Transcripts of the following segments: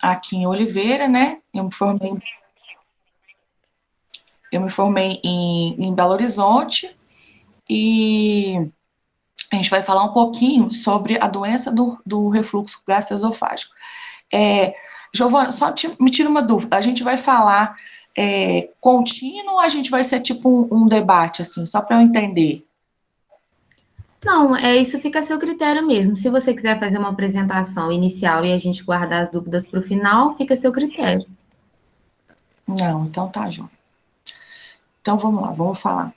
aqui em Oliveira, né? Eu me formei em Belo Horizonte e a gente vai falar um pouquinho sobre a doença do refluxo gastroesofágico. Giovana, me tira uma dúvida. A gente vai falar contínuo ou a gente vai ser tipo um debate, assim, só para eu entender? Não, isso fica a seu critério mesmo. Se você quiser fazer uma apresentação inicial e a gente guardar as dúvidas para o final, fica a seu critério. Não, então tá, João. Então vamos lá, vamos falar.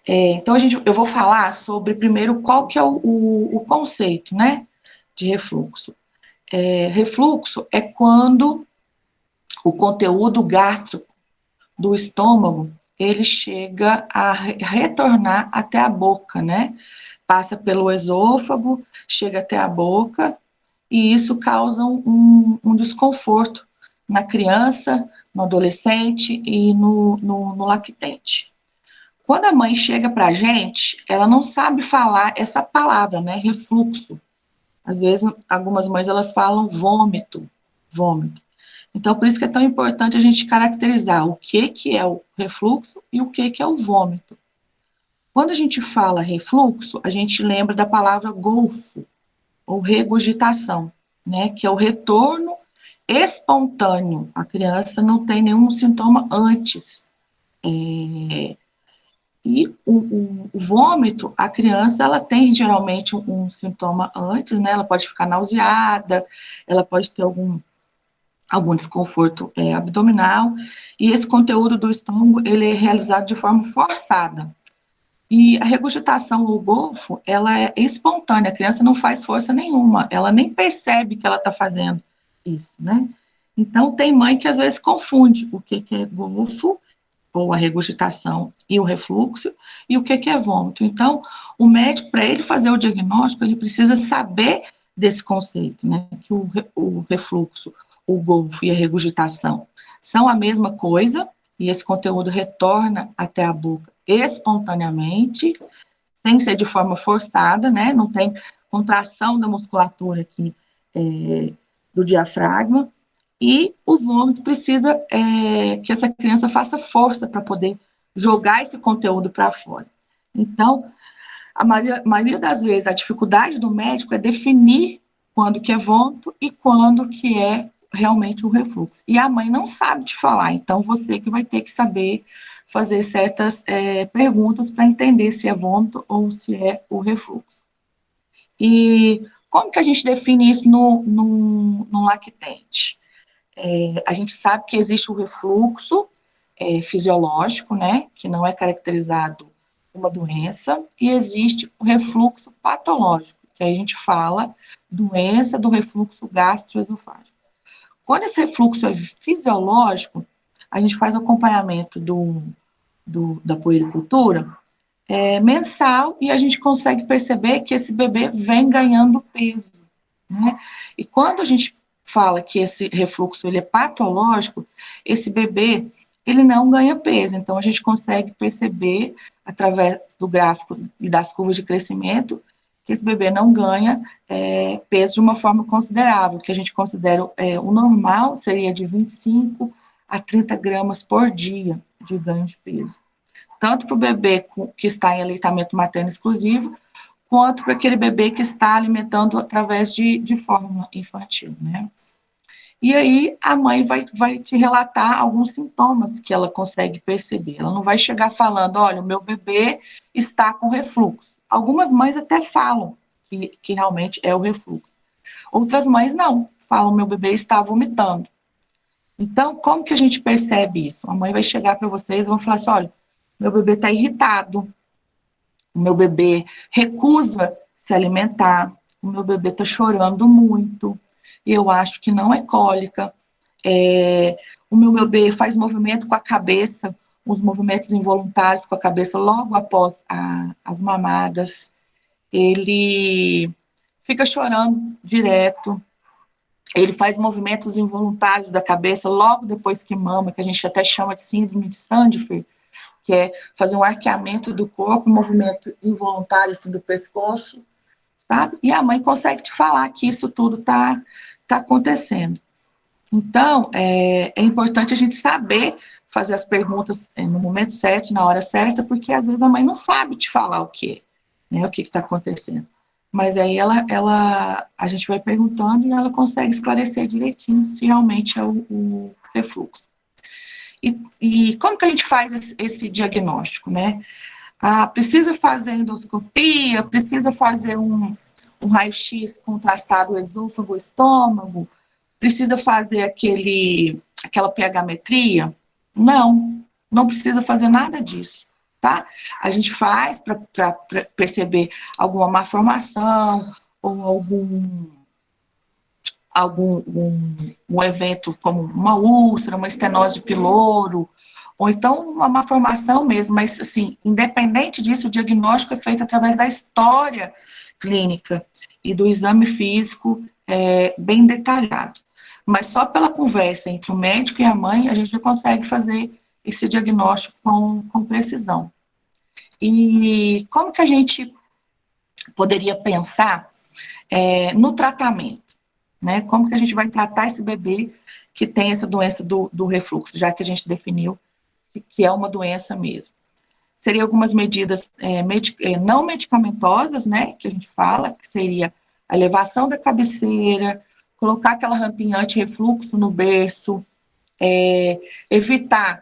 Então eu vou falar sobre primeiro qual que é o conceito, né, de refluxo. Refluxo é quando o conteúdo gástrico do estômago ele chega a retornar até a boca, né? Passa pelo esôfago, chega até a boca, e isso causa um desconforto na criança, no adolescente e no lactente. Quando a mãe chega para a gente, ela não sabe falar essa palavra, né? Refluxo. Às vezes, algumas mães elas falam vômito, vômito. Então, por isso que é tão importante a gente caracterizar o que é o refluxo e o que é o vômito. Quando a gente fala refluxo, a gente lembra da palavra golfo, ou regurgitação, né? Que é o retorno espontâneo. A criança não tem nenhum sintoma antes. E o vômito, a criança, ela tem geralmente um sintoma antes, né? Ela pode ficar nauseada, ela pode ter algum desconforto abdominal, e esse conteúdo do estômago, ele é realizado de forma forçada. E a regurgitação ou golfo, ela é espontânea, a criança não faz força nenhuma, ela nem percebe que ela está fazendo isso, né? Então, tem mãe que às vezes confunde o que é golfo, ou a regurgitação e o refluxo, e o que é vômito. Então, o médico, para ele fazer o diagnóstico, ele precisa saber desse conceito, né? Que o refluxo, o golfo e a regurgitação são a mesma coisa, e esse conteúdo retorna até a boca espontaneamente, sem ser de forma forçada, né? Não tem contração da musculatura aqui do diafragma, e o vômito precisa que essa criança faça força para poder jogar esse conteúdo para fora. Então, a maioria das vezes, a dificuldade do médico é definir quando que é vômito e quando que é realmente o refluxo. E a mãe não sabe te falar, então você que vai ter que saber fazer certas perguntas para entender se é vômito ou se é o refluxo. E como que a gente define isso no lactente? A gente sabe que existe o refluxo fisiológico, né, que não é caracterizado uma doença, e existe o refluxo patológico, que aí a gente fala doença do refluxo gastroesofágico. Quando esse refluxo é fisiológico, a gente faz o acompanhamento da puericultura mensal e a gente consegue perceber que esse bebê vem ganhando peso, né? E quando a gente fala que esse refluxo ele é patológico, esse bebê ele não ganha peso. Então a gente consegue perceber através do gráfico e das curvas de crescimento que esse bebê não ganha peso de uma forma considerável, que a gente considera o normal seria de 25 a 30 gramas por dia de ganho de peso. Tanto para o bebê que está em aleitamento materno exclusivo, quanto para aquele bebê que está alimentando através de fórmula infantil, né? E aí a mãe vai te relatar alguns sintomas que ela consegue perceber. Ela não vai chegar falando, olha, o meu bebê está com refluxo. Algumas mães até falam que realmente é o refluxo. Outras mães não, falam, meu bebê está vomitando. Então, como que a gente percebe isso? A mãe vai chegar para vocês e vão falar assim, olha, meu bebê está irritado, o meu bebê recusa se alimentar, o meu bebê está chorando muito, e eu acho que não é cólica, o meu bebê faz movimento com a cabeça, os movimentos involuntários com a cabeça logo após as mamadas, ele fica chorando direto, ele faz movimentos involuntários da cabeça logo depois que mama, que a gente até chama de síndrome de Sandiford, que é fazer um arqueamento do corpo, um movimento involuntário assim, do pescoço, sabe? E a mãe consegue te falar que isso tudo tá acontecendo. Então, é importante a gente saber fazer as perguntas no momento certo, na hora certa, porque às vezes a mãe não sabe te falar o que, né, o que está acontecendo. Mas aí a gente vai perguntando e ela consegue esclarecer direitinho se realmente é o refluxo. E como que a gente faz esse diagnóstico, né? Precisa fazer endoscopia, precisa fazer um raio-x contrastado esôfago, estômago, precisa fazer aquela pH-metria? Não, não precisa fazer nada disso, tá? A gente faz para perceber alguma malformação ou um evento como uma úlcera, uma estenose de piloro, ou então uma malformação mesmo, mas assim, independente disso, o diagnóstico é feito através da história clínica e do exame físico bem detalhado. Mas só pela conversa entre o médico e a mãe, a gente já consegue fazer esse diagnóstico com precisão. E como que a gente poderia pensar no tratamento? Né? Como que a gente vai tratar esse bebê que tem essa doença do refluxo, já que a gente definiu que é uma doença mesmo? Seria algumas medidas não medicamentosas, né, que a gente fala, que seria a elevação da cabeceira, colocar aquela rampinha anti-refluxo no berço, evitar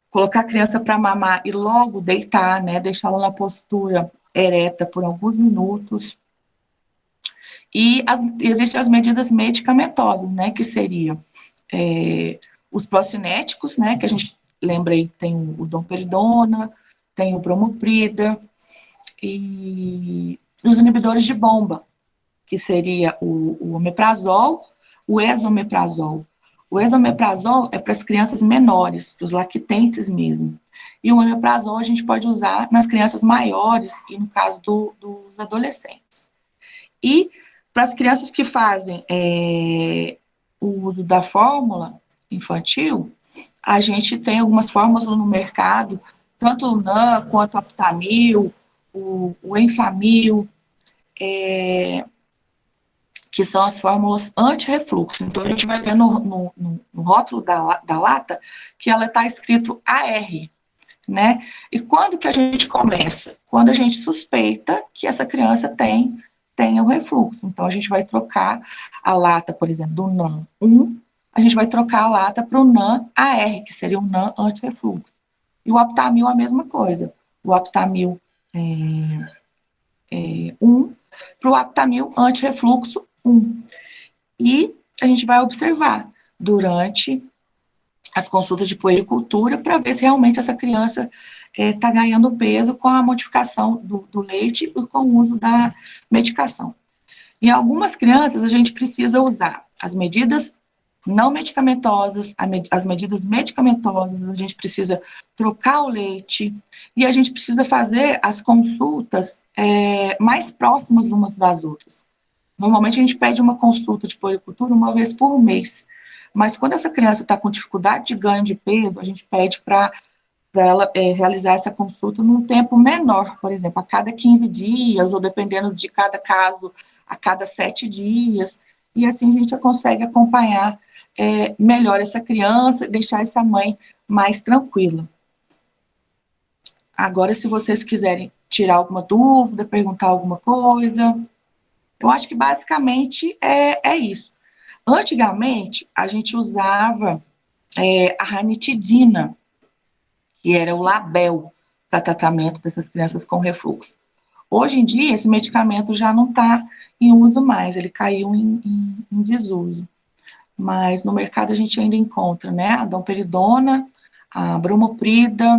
colocar a criança para mamar e logo deitar, né, deixá-la na postura ereta por alguns minutos. E existem as medidas medicamentosas, né, que seriam os procinéticos, né, que a gente lembra aí, tem o domperidona, tem o bromoprida, e os inibidores de bomba, que seria o omeprazol, o esomeprazol. O esomeprazol é para as crianças menores, para os lactentes mesmo. E o omeprazol a gente pode usar nas crianças maiores e no caso dos adolescentes. E para as crianças que fazem o uso da fórmula infantil, a gente tem algumas fórmulas no mercado, tanto o NAN quanto o Aptamil, o Enfamil, que são as fórmulas anti-refluxo. Então, a gente vai ver no rótulo da lata que ela está escrito AR, né? E quando que a gente começa? Quando a gente suspeita que essa criança tenha o refluxo. Então, a gente vai trocar a lata, por exemplo, do NAN 1, a gente vai trocar a lata para o NAN AR, que seria o NAN anti-refluxo. E o Aptamil a mesma coisa. O Aptamil 1 para o Aptamil anti-refluxo 1. E a gente vai observar durante as consultas de puericultura para ver se realmente essa criança está ganhando peso com a modificação do leite e com o uso da medicação. Em algumas crianças, a gente precisa usar as medidas não medicamentosas, as medidas medicamentosas, a gente precisa trocar o leite e a gente precisa fazer as consultas mais próximas umas das outras. Normalmente a gente pede uma consulta de puericultura uma vez por mês, mas quando essa criança está com dificuldade de ganho de peso, a gente pede para ela realizar essa consulta num tempo menor, por exemplo, a cada 15 dias, ou dependendo de cada caso, a cada 7 dias, e assim a gente já consegue acompanhar melhor essa criança, deixar essa mãe mais tranquila. Agora, se vocês quiserem tirar alguma dúvida, perguntar alguma coisa, eu acho que basicamente é isso. Antigamente, a gente usava a ranitidina, que era o Label, para tratamento dessas crianças com refluxo. Hoje em dia, esse medicamento já não está em uso mais, ele caiu em desuso. Mas no mercado a gente ainda encontra, né, a domperidona, a bromoprida,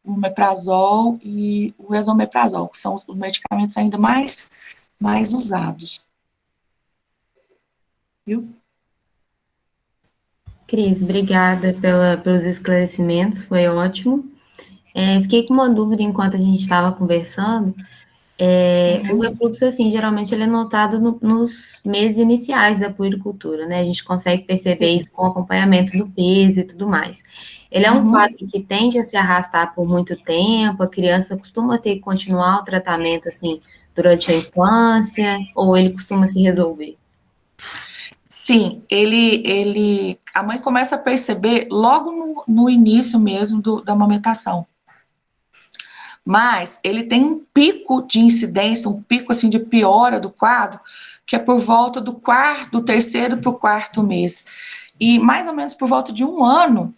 o omeprazol e o esomeprazol, que são os medicamentos ainda mais usados. Viu? Cris, obrigada pelos esclarecimentos, foi ótimo. Fiquei com uma dúvida enquanto a gente estava conversando. O refluxo, assim, geralmente ele é notado nos meses iniciais da puericultura, né? A gente consegue perceber isso com o acompanhamento do peso e tudo mais. Ele é um quadro que tende a se arrastar por muito tempo, a criança costuma ter que continuar o tratamento, assim, durante a infância, ou ele costuma se resolver? Sim, a mãe começa a perceber logo no início mesmo da amamentação. Mas ele tem um pico de incidência, um pico assim de piora do quadro, que é por volta do terceiro para o quarto mês. E mais ou menos por volta de 1 ano,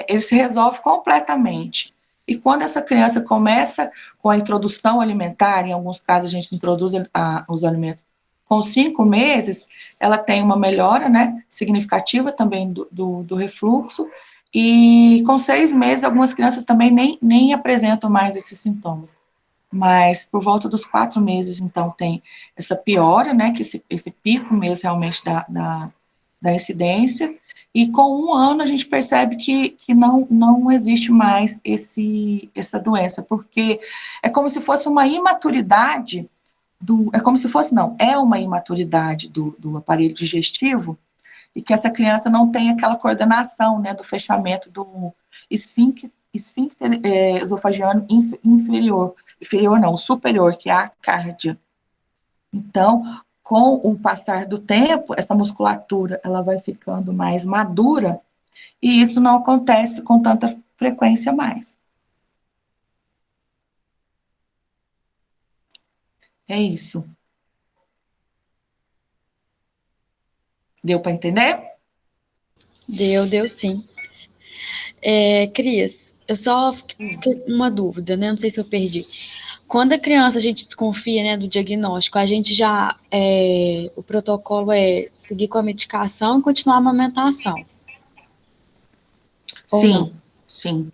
ele se resolve completamente. E quando essa criança começa com a introdução alimentar, em alguns casos a gente introduz os alimentos com 5 meses, ela tem uma melhora, né, significativa também do refluxo, e com 6 meses, algumas crianças também nem apresentam mais esses sintomas. Mas por volta dos 4 meses, então, tem essa piora, né, que esse pico mesmo realmente da incidência, e com 1 ano a gente percebe que não existe mais essa doença, porque é como se fosse uma imaturidade é como se fosse, não, é uma imaturidade do aparelho digestivo, e que essa criança não tem aquela coordenação, né, do fechamento do esfíncter esofagiano inferior não, superior, que é a cárdia. Então, com o passar do tempo, essa musculatura, ela vai ficando mais madura, e isso não acontece com tanta frequência mais. É isso. Deu para entender? Deu sim. Cris, eu só fiquei uma dúvida, né? Não sei se eu perdi. Quando a criança a gente desconfia, né, do diagnóstico, a gente já o protocolo é seguir com a medicação e continuar a amamentação. Ou não? Sim.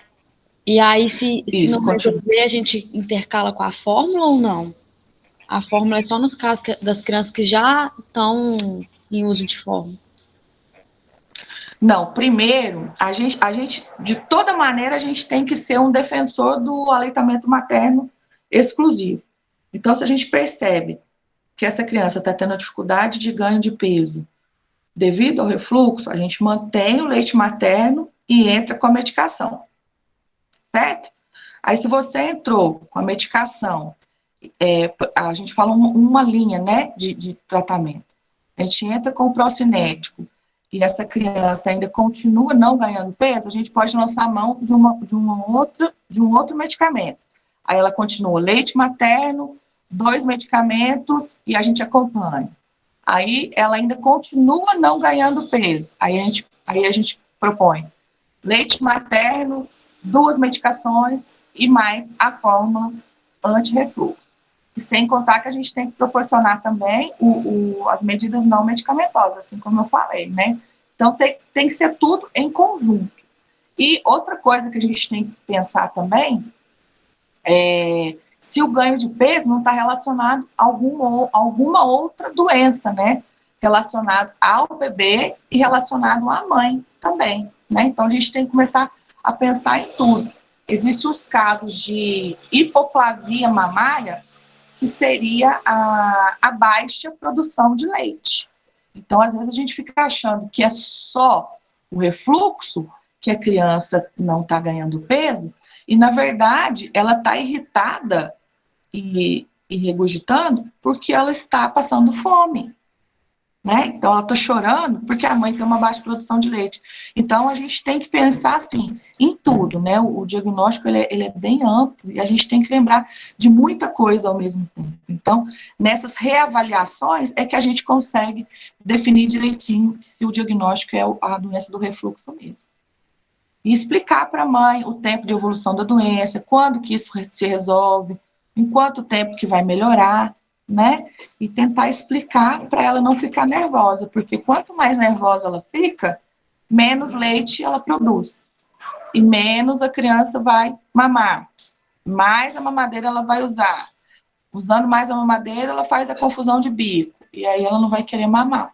E aí, se Isso, não resolver, a gente intercala com a fórmula ou não? A fórmula é só nos casos das crianças que já estão em uso de fórmula. Não, primeiro, a gente, de toda maneira, a gente tem que ser um defensor do aleitamento materno exclusivo. Então, se a gente percebe que essa criança está tendo dificuldade de ganho de peso devido ao refluxo, a gente mantém o leite materno e entra com a medicação, certo? Aí, se você entrou com a medicação, a gente fala uma linha, né, de tratamento. A gente entra com o procinético, e essa criança ainda continua não ganhando peso, a gente pode lançar a mão de um outro medicamento. Aí ela continua leite materno, 2 medicamentos, e a gente acompanha. Aí ela ainda continua não ganhando peso. Aí a gente propõe leite materno, 2 medicações e mais a fórmula anti-refluxo. E sem contar que a gente tem que proporcionar também as medidas não medicamentosas, assim como eu falei, né? Então, tem que ser tudo em conjunto. E outra coisa que a gente tem que pensar também é se o ganho de peso não está relacionado a alguma outra doença, né? Relacionado ao bebê e relacionado à mãe também, né? Então, a gente tem que começar a pensar em tudo. Existem os casos de hipoplasia mamária, que seria a baixa produção de leite. Então, às vezes, a gente fica achando que é só o refluxo, que a criança não está ganhando peso, e, na verdade, ela está irritada e regurgitando porque ela está passando fome. Né? Então, ela está chorando porque a mãe tem uma baixa produção de leite. Então, a gente tem que pensar, assim, em tudo, né? O diagnóstico, ele é bem amplo e a gente tem que lembrar de muita coisa ao mesmo tempo. Então, nessas reavaliações é que a gente consegue definir direitinho se o diagnóstico é a doença do refluxo mesmo. E explicar para a mãe o tempo de evolução da doença, quando que isso se resolve, em quanto tempo que vai melhorar, né? E tentar explicar para ela não ficar nervosa, porque quanto mais nervosa ela fica, menos leite ela produz. E menos a criança vai mamar. Mais a mamadeira ela vai usar. Usando mais a mamadeira, ela faz a confusão de bico. E aí ela não vai querer mamar.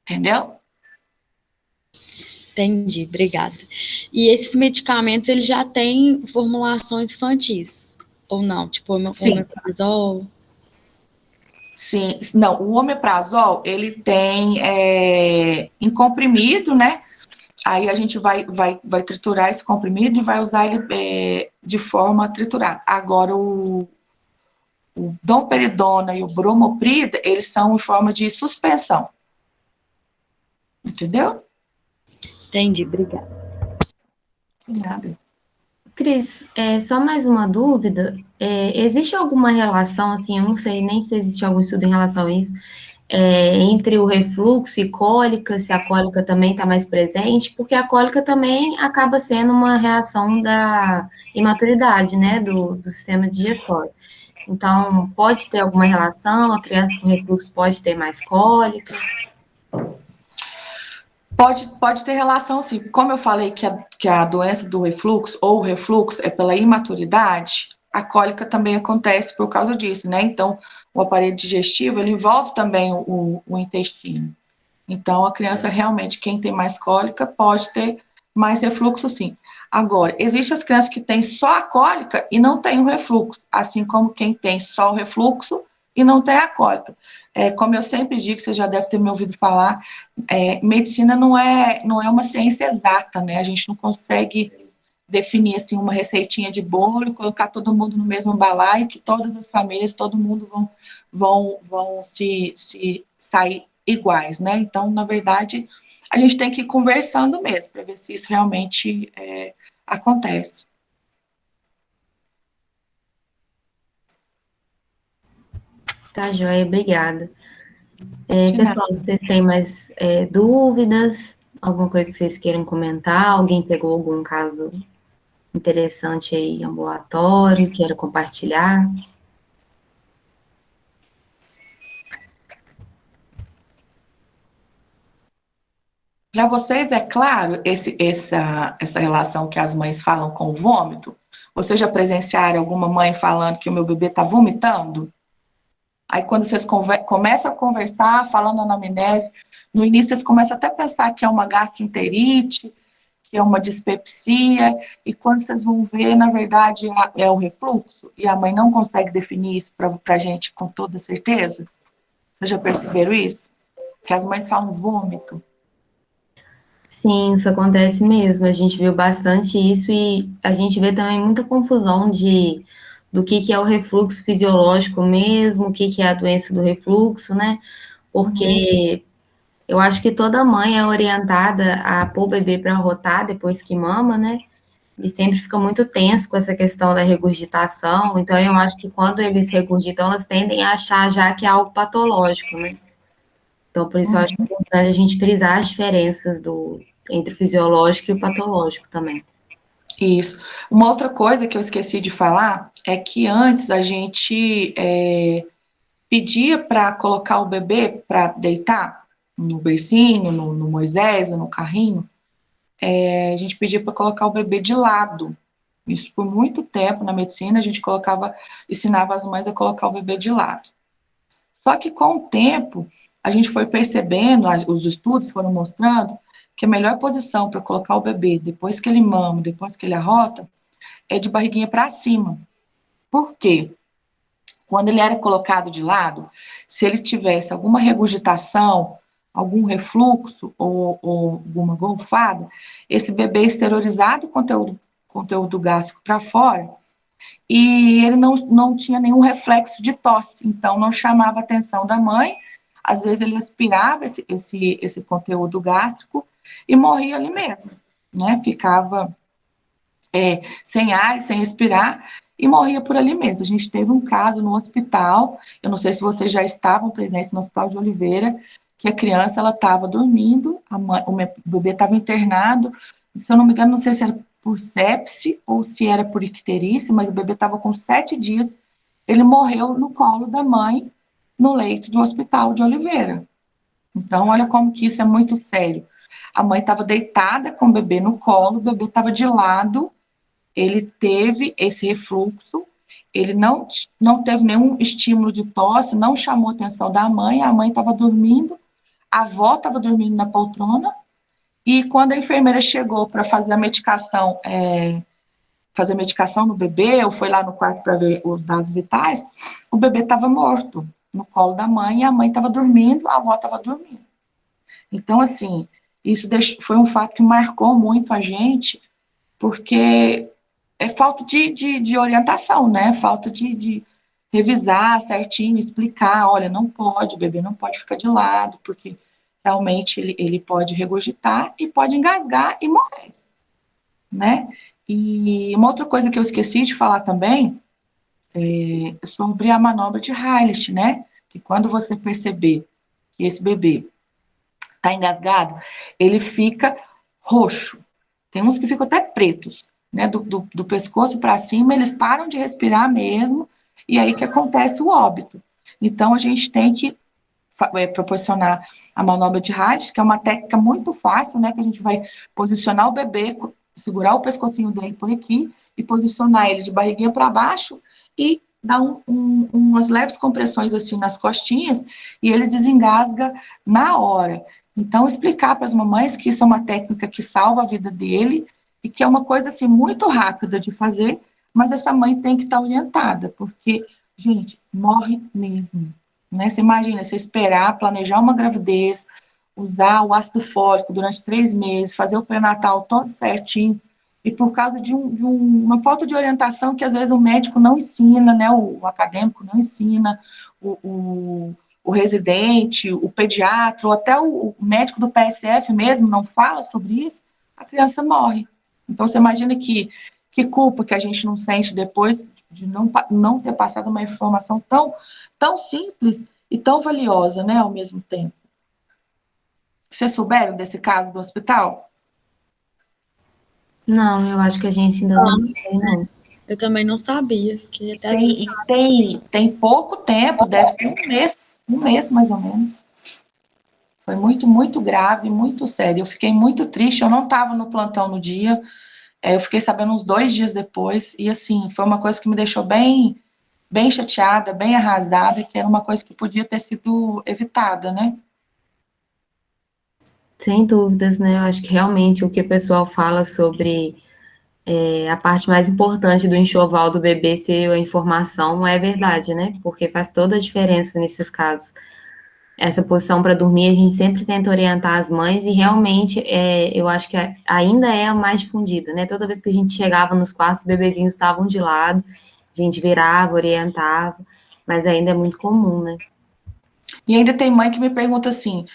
Entendeu? Entendi, obrigada. E esses medicamentos, eles já têm formulações infantis? Ou não? Tipo, o omeprazol? Sim, não, o omeprazol, ele tem em comprimido, né? Aí a gente vai triturar esse comprimido e vai usar ele de forma triturada. Agora, o domperidona e o bromoprida, eles são em forma de suspensão. Entendeu? Entendi, obrigada. Nada. Cris, só mais uma dúvida. Existe alguma relação, assim, eu não sei nem se existe algum estudo em relação a isso, entre o refluxo e cólica, se a cólica também está mais presente, porque a cólica também acaba sendo uma reação da imaturidade, né, do sistema digestório. Então, pode ter alguma relação, a criança com refluxo pode ter mais cólica? Pode ter relação, sim. Como eu falei que a doença do refluxo, ou o refluxo, é pela imaturidade, a cólica também acontece por causa disso, né? Então, o aparelho digestivo, ele envolve também o intestino. Então, a criança realmente, quem tem mais cólica, pode ter mais refluxo, sim. Agora, existem as crianças que têm só a cólica e não têm o refluxo, assim como quem tem só o refluxo e não tem a cólica. Como eu sempre digo, você já deve ter me ouvido falar, medicina não é uma ciência exata, né? A gente não consegue definir assim uma receitinha de bolo e colocar todo mundo no mesmo balaio, que todas as famílias, todo mundo vão se sair iguais, né? Então, na verdade, a gente tem que ir conversando mesmo para ver se isso realmente acontece. Tá, joia, obrigada. De nada. Pessoal, vocês têm mais dúvidas? Alguma coisa que vocês queiram comentar? Alguém pegou algum caso interessante aí em ambulatório, queira compartilhar? Para vocês, é claro, essa relação que as mães falam com o vômito? Vocês já presenciaram alguma mãe falando que o meu bebê está vomitando? Aí, quando vocês começam a conversar, falando anamnese, no início vocês começam até a pensar que é uma gastroenterite, que é uma dispepsia, e quando vocês vão ver, na verdade, é o refluxo, e a mãe não consegue definir isso para a gente com toda certeza. Vocês já perceberam isso? Que as mães falam vômito. Sim, isso acontece mesmo. A gente viu bastante isso e a gente vê também muita confusão do que é o refluxo fisiológico mesmo, o que é a doença do refluxo, né? Porque eu acho que toda mãe é orientada a pôr o bebê para rotar depois que mama, né? E sempre fica muito tenso com essa questão da regurgitação. Então, eu acho que quando eles regurgitam, elas tendem a achar já que é algo patológico, né? Então, por isso eu acho importante a gente frisar as diferenças entre o fisiológico e o patológico também. Isso. Uma outra coisa que eu esqueci de falar é que antes a gente pedia para colocar o bebê para deitar no bercinho, no Moisés, ou no carrinho, a gente pedia para colocar o bebê de lado. Isso por muito tempo na medicina, a gente ensinava as mães a colocar o bebê de lado. Só que com o tempo, a gente foi percebendo, os estudos foram mostrando que a melhor posição para colocar o bebê depois que ele mama, depois que ele arrota, é de barriguinha para cima. Por quê? Quando ele era colocado de lado, se ele tivesse alguma regurgitação, algum refluxo ou alguma golfada, esse bebê exteriorizado o conteúdo gástrico para fora e ele não tinha nenhum reflexo de tosse, então não chamava a atenção da mãe, às vezes ele aspirava esse conteúdo gástrico e morria ali mesmo, né? Ficava sem ar, sem respirar, e morria por ali mesmo. A gente teve um caso no hospital, eu não sei se vocês já estavam presentes no Hospital de Oliveira, que a criança ela estava dormindo, o bebê estava internado, se eu não me engano, não sei se era por sepse ou se era por icterícia, mas o bebê estava com 7 dias, ele morreu no colo da mãe, no leito do Hospital de Oliveira. Então, olha como que isso é muito sério. A mãe estava deitada com o bebê no colo, o bebê estava de lado, ele teve esse refluxo, ele não teve nenhum estímulo de tosse, não chamou a atenção da mãe, a mãe estava dormindo, a avó estava dormindo na poltrona, e quando a enfermeira chegou para fazer a medicação no bebê, ou foi lá no quarto para ver os dados vitais, o bebê estava morto no colo da mãe, e a mãe estava dormindo, a avó estava dormindo. Então, assim, isso foi um fato que marcou muito a gente, porque é falta de orientação, né? Falta de revisar certinho, explicar, olha, não pode, o bebê não pode ficar de lado, porque realmente ele pode regurgitar e pode engasgar e morrer, né? E uma outra coisa que eu esqueci de falar também é sobre a manobra de Heilig, né? Que quando você perceber que esse bebê está engasgado, ele fica roxo. Tem uns que ficam até pretos, né? Do pescoço para cima, eles param de respirar mesmo, e aí que acontece o óbito. Então, a gente tem que proporcionar a manobra de Heilig, que é uma técnica muito fácil, né? Que a gente vai posicionar o bebê, segurar o pescocinho dele por aqui, e posicionar ele de barriguinha para baixo, e dar umas leves compressões assim nas costinhas, e ele desengasga na hora. Então, explicar para as mamães que isso é uma técnica que salva a vida dele, e que é uma coisa assim muito rápida de fazer, mas essa mãe tem que estar orientada, porque, gente, morre mesmo. Né? Você imagina, você esperar, planejar uma gravidez, usar o ácido fólico durante 3 meses, fazer o pré-natal todo certinho, e por causa de uma falta de orientação que às vezes o médico não ensina, né? O acadêmico não ensina, o residente, o pediatra, ou até o médico do PSF mesmo não fala sobre isso, a criança morre. Então, você imagina que culpa que a gente não sente depois de não ter passado uma informação tão simples e tão valiosa, né, ao mesmo tempo. Vocês souberam desse caso do hospital? Não, eu acho que a gente ainda não tem, não. Eu também não sabia, fiquei até Tem pouco tempo, deve ter um mês mais ou menos. Foi muito, muito grave, muito sério. Eu fiquei muito triste, eu não estava no plantão no dia, eu fiquei sabendo uns 2 dias depois, e assim, foi uma coisa que me deixou bem chateada, bem arrasada, que era uma coisa que podia ter sido evitada, né? Sem dúvidas, né? Eu acho que realmente o que o pessoal fala sobre a parte mais importante do enxoval do bebê ser a informação é verdade, né? Porque faz toda a diferença nesses casos. Essa posição para dormir, a gente sempre tenta orientar as mães e realmente eu acho que ainda é a mais difundida, né? Toda vez que a gente chegava nos quartos, os bebezinhos estavam de lado, a gente virava, orientava, mas ainda é muito comum, né? E ainda tem mãe que me pergunta assim,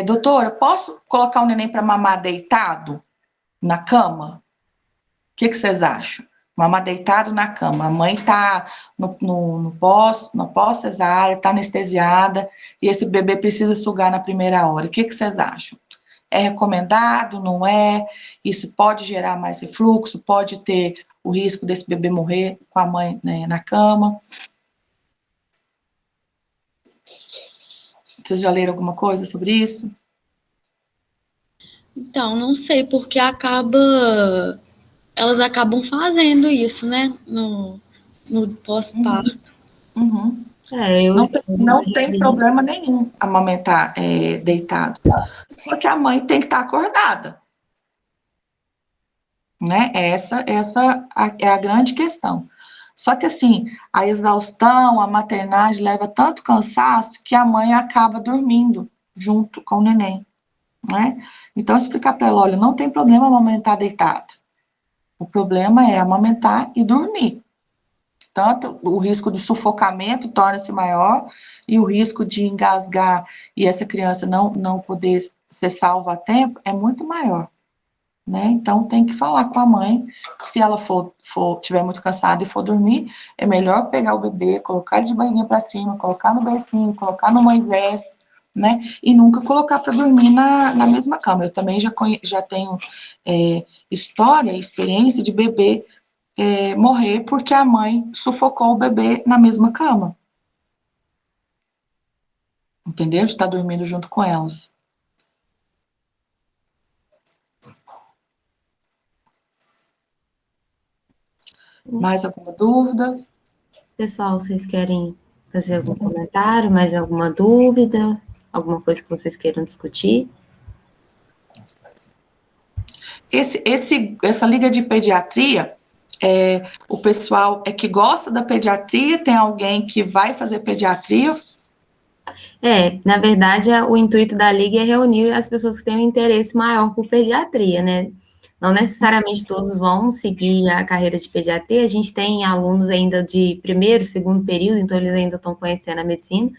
doutora, posso colocar o neném para mamar deitado na cama? O que vocês acham? Mamar deitado na cama. A mãe está no pós-cesárea, está anestesiada, e esse bebê precisa sugar na primeira hora. O que vocês acham? É recomendado, não é? Isso pode gerar mais refluxo, pode ter o risco desse bebê morrer com a mãe, né, na cama. Vocês já leram alguma coisa sobre isso? Então, não sei, porque elas acabam fazendo isso, né? No pós-parto. Uhum. Eu Não já tem li. problema nenhum amamentar deitado. Só que a mãe tem que estar acordada. Né? Essa é a grande questão. Só que assim, a exaustão, a maternagem leva tanto cansaço que a mãe acaba dormindo junto com o neném, né? Então, explicar para ela, olha, não tem problema amamentar deitado. O problema é amamentar e dormir. Tanto o risco de sufocamento torna-se maior e o risco de engasgar e essa criança não poder ser salva a tempo é muito maior. Né? Então, tem que falar com a mãe, se ela tiver muito cansada e for dormir, é melhor pegar o bebê, colocar ele de barriguinha para cima, colocar no bercinho, colocar no Moisés, né? E nunca colocar para dormir na mesma cama. Eu também já tenho história, experiência de bebê morrer porque a mãe sufocou o bebê na mesma cama. Entendeu? De estar dormindo junto com elas. Mais alguma dúvida? Pessoal, vocês querem fazer algum comentário, mais alguma dúvida? Alguma coisa que vocês queiram discutir? Essa liga de pediatria, o pessoal que gosta da pediatria, tem alguém que vai fazer pediatria? Na verdade, o intuito da Liga é reunir as pessoas que têm um interesse maior por pediatria, né? Não necessariamente todos vão seguir a carreira de pediatria, a gente tem alunos ainda de primeiro, segundo período, então eles ainda estão conhecendo a medicina,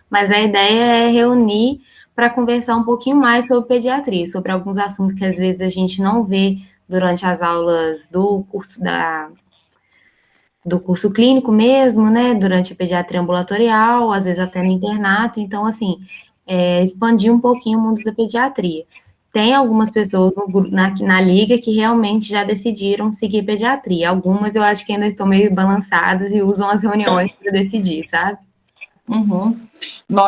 mas a ideia é reunir para conversar um pouquinho mais sobre pediatria, sobre alguns assuntos que às vezes a gente não vê durante as aulas do curso clínico mesmo, né, durante a pediatria ambulatorial, às vezes até no internato. Então, assim, expandir um pouquinho o mundo da pediatria. Tem algumas pessoas na liga que realmente já decidiram seguir pediatria. Algumas eu acho que ainda estão meio balançadas e usam as reuniões para decidir, sabe? Uhum.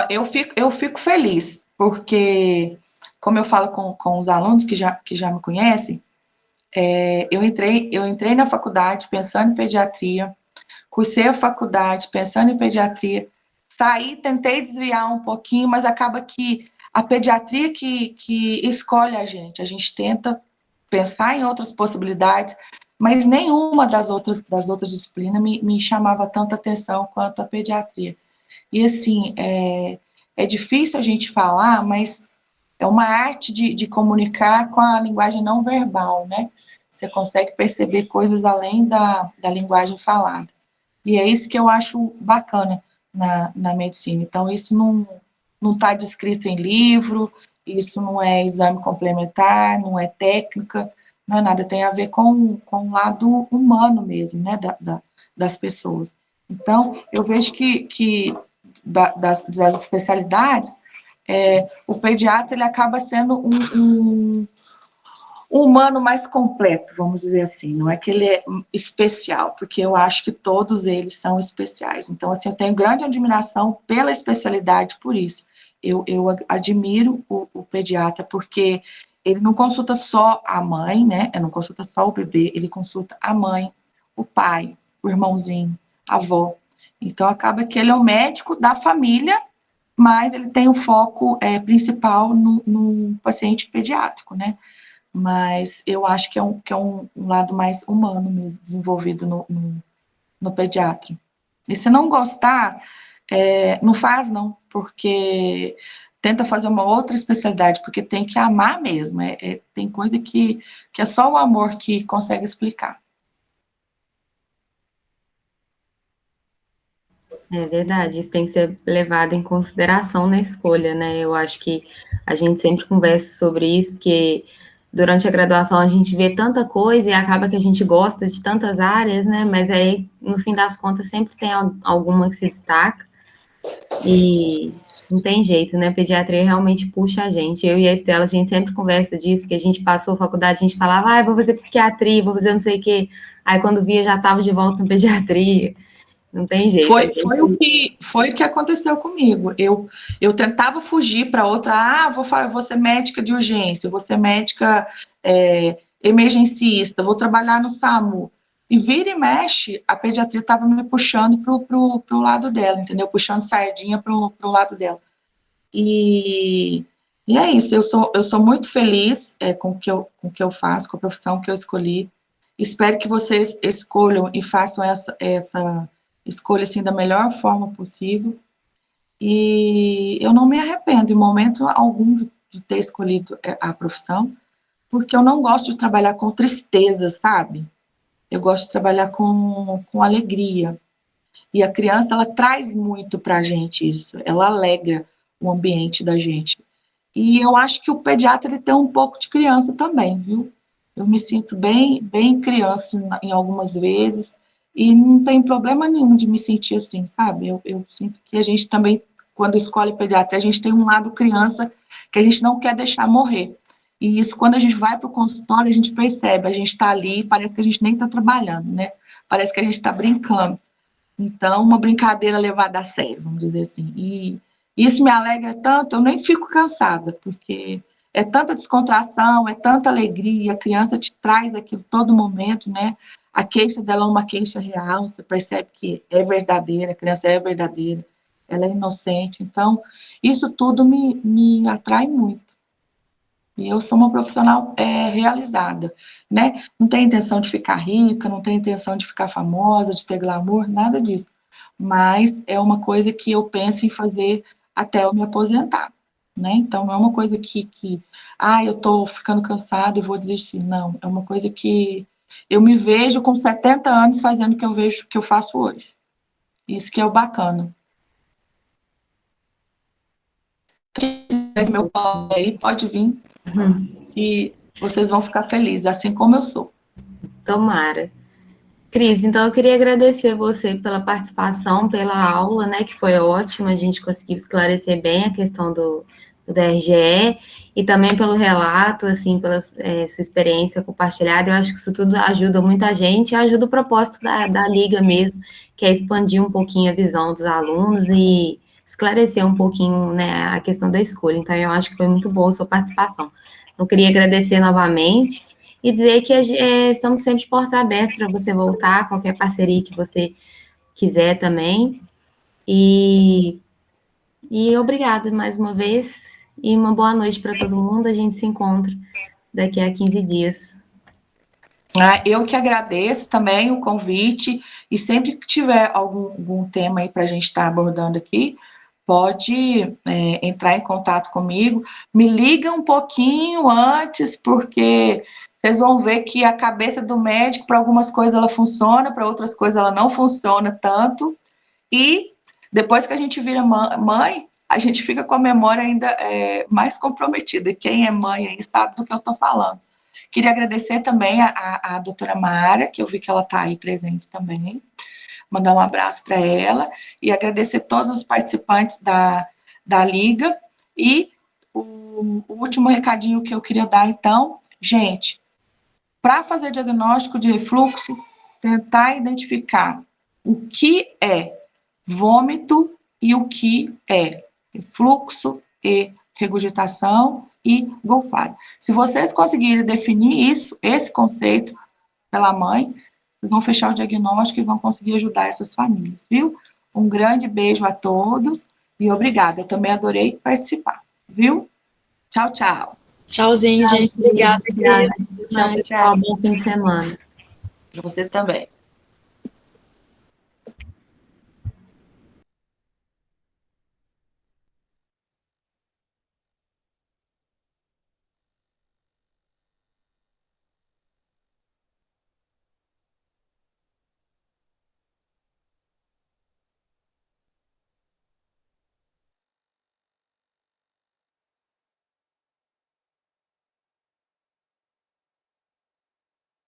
Eu fico feliz, porque, como eu falo com os alunos que já me conhecem, eu entrei na faculdade pensando em pediatria, cursei a faculdade pensando em pediatria, saí, tentei desviar um pouquinho, mas acaba que a pediatria que escolhe a gente tenta pensar em outras possibilidades, mas nenhuma das outras disciplinas me chamava tanta atenção quanto a pediatria. E assim, é difícil a gente falar, mas é uma arte de comunicar com a linguagem não verbal, né? Você consegue perceber coisas além da linguagem falada. E é isso que eu acho bacana na medicina. Então, isso não está descrito em livro, isso não é exame complementar, não é técnica, não é nada, tem a ver com o lado humano mesmo, né, das pessoas. Então, eu vejo que das especialidades, o pediatra ele acaba sendo um humano mais completo, vamos dizer assim, não é que ele é especial, porque eu acho que todos eles são especiais. Então, assim, eu tenho grande admiração pela especialidade por isso. Eu admiro o pediatra, porque ele não consulta só a mãe, né? Ele não consulta só o bebê, ele consulta a mãe, o pai, o irmãozinho, a avó. Então, acaba que ele é o médico da família, mas ele tem um foco principal no paciente pediátrico, né? Mas eu acho que é um lado mais humano mesmo, desenvolvido no pediatra. E se não gostar, não faz não, porque tenta fazer uma outra especialidade, porque tem que amar mesmo, tem coisa que é só o amor que consegue explicar. É verdade, isso tem que ser levado em consideração na escolha, né? Eu acho que a gente sempre conversa sobre isso, porque durante a graduação a gente vê tanta coisa e acaba que a gente gosta de tantas áreas, né? Mas aí, no fim das contas, sempre tem alguma que se destaca e não tem jeito, né? A pediatria realmente puxa a gente. Eu e a Estela, a gente sempre conversa disso, que a gente passou a faculdade, a gente falava, vou fazer psiquiatria, vou fazer não sei o quê. Aí, quando via, já estava de volta na pediatria. Não tem jeito. Foi o que aconteceu comigo. Eu tentava fugir para outra, vou ser médica de urgência, vou ser médica emergencista, vou trabalhar no SAMU. E vira e mexe, a pediatria estava me puxando pro lado dela, entendeu? Puxando sardinha pro lado dela. E é isso, eu sou muito feliz com o que eu faço, com a profissão que eu escolhi. Espero que vocês escolham e façam essa escolha assim da melhor forma possível. E eu não me arrependo em momento algum de ter escolhido a profissão, porque eu não gosto de trabalhar com tristeza, sabe? Eu gosto de trabalhar com alegria. E a criança, ela traz muito para a gente isso, ela alegra o ambiente da gente. E eu acho que o pediatra ele tem um pouco de criança também, viu? Eu me sinto bem criança em algumas vezes e não tem problema nenhum de me sentir assim, sabe? Eu sinto que a gente também, quando escolhe pediatria, a gente tem um lado criança que a gente não quer deixar morrer. E isso, quando a gente vai para o consultório, a gente percebe, a gente está ali, parece que a gente nem está trabalhando, né? Parece que a gente está brincando. Então, uma brincadeira levada a sério, vamos dizer assim. E isso me alegra tanto, eu nem fico cansada, porque é tanta descontração, é tanta alegria, a criança te traz aquilo todo momento, né? A queixa dela é uma queixa real, você percebe que é verdadeira, a criança é verdadeira, ela é inocente. Então, isso tudo me atrai muito. E eu sou uma profissional realizada, né? Não tenho intenção de ficar rica, não tenho intenção de ficar famosa, de ter glamour, nada disso. Mas é uma coisa que eu penso em fazer até eu me aposentar, né? Então, não é uma coisa eu tô ficando cansada e vou desistir. Não, é uma coisa que eu me vejo com 70 anos fazendo o que eu vejo que eu faço hoje. Isso que é o bacana. meu colo aí, pode vir, Uhum. e vocês vão ficar felizes, assim como eu sou. Tomara. Cris, então eu queria agradecer você pela participação, pela aula, né, que foi ótima, a gente conseguiu esclarecer bem a questão do DRGE e também pelo relato, assim, pela sua experiência compartilhada. Eu acho que isso tudo ajuda muita gente e ajuda o propósito da Liga mesmo, que é expandir um pouquinho a visão dos alunos e esclarecer um pouquinho, né, a questão da escolha. Então, eu acho que foi muito boa a sua participação. Eu queria agradecer novamente e dizer que estamos sempre de portas abertas para você voltar, qualquer parceria que você quiser também. E obrigada mais uma vez, e uma boa noite para todo mundo. A gente se encontra daqui a 15 dias. Eu que agradeço também o convite, e sempre que tiver algum tema aí para a gente estar abordando aqui, pode entrar em contato comigo, me liga um pouquinho antes, porque vocês vão ver que a cabeça do médico, para algumas coisas ela funciona, para outras coisas ela não funciona tanto, e depois que a gente vira mãe, a gente fica com a memória ainda mais comprometida, e quem é mãe aí sabe do que eu estou falando. Queria agradecer também a doutora Mara, que eu vi que ela está aí presente também, mandar um abraço para ela, e agradecer todos os participantes da Liga, e o último recadinho que eu queria dar, então, gente, para fazer diagnóstico de refluxo, tentar identificar o que é vômito e o que é refluxo e regurgitação e golfada. Se vocês conseguirem definir isso, esse conceito pela mãe, vocês vão fechar o diagnóstico e vão conseguir ajudar essas famílias, viu? Um grande beijo a todos e obrigada. Eu também adorei participar, viu? Tchau, tchau. Tchauzinho, gente. Obrigada. Tchau, pessoal. Bom fim de semana. Para vocês também.